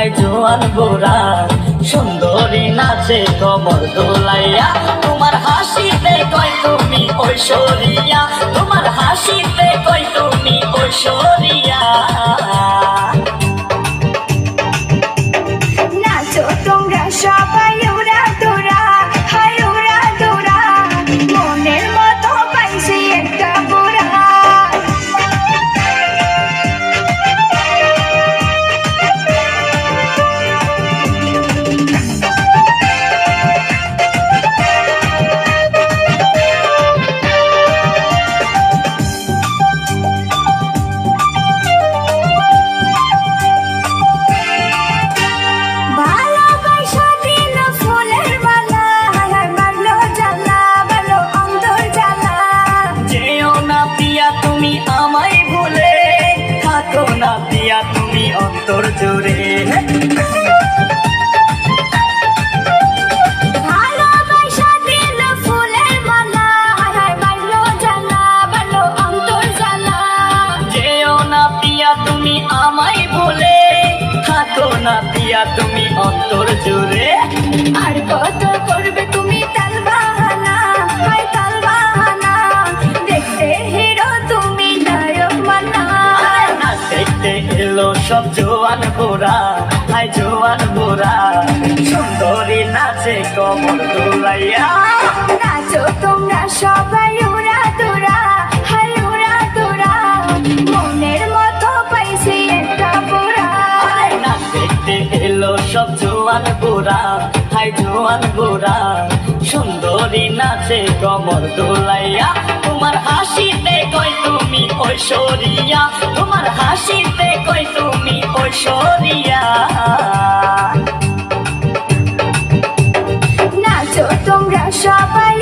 high জোয়ান গোরা সুন্দরী নাচে কমর দোলাইয়া তোমার হাসিতে কই তুমি ঐশ্বরিয়া তোমার হাসিতে কই তুমি ঐশ্বরিয়া নাচো তোমরা সবাই উড়া তোরা হাই উড়া তোরা মনের মতো পাইছি একটা বুড়া তুমি অন্তর জুড়ে ভালোবাসা দিল ফুলের মালা বাড়লো জ্বালা বাড়লো অন্তর জ্বালা যেও না পিয়া তুমি আমায় ভুলে থাকো না পিয়া তুমি অন্তর জুড়ে আর কত করবে তুমি তাল বাহানা হাই তাল বাহানা দেখতে হিরো তুমি নায়ক মানা দেখতে এলো সব জোয়ান গোরা হাই জোয়ান গোরা সুন্দরী নাচে কমর দোলাইয়া নাচো তোমরা সবাই উড়া তোরা হাই উড়া তোরা মনের মতো পাইছি একটা বুড়া দেখতে এলো সব জোয়ান গোরা হাই জোয়ান গোরা সুন্দরী নাচে কমর দোলাইয়া তোমার হাসিতে কই তুমি ঐশ্বরিয়া তোমার হাসিতে কই তুমি ঐশ্বরিয়া নাচো তোমরা সবাই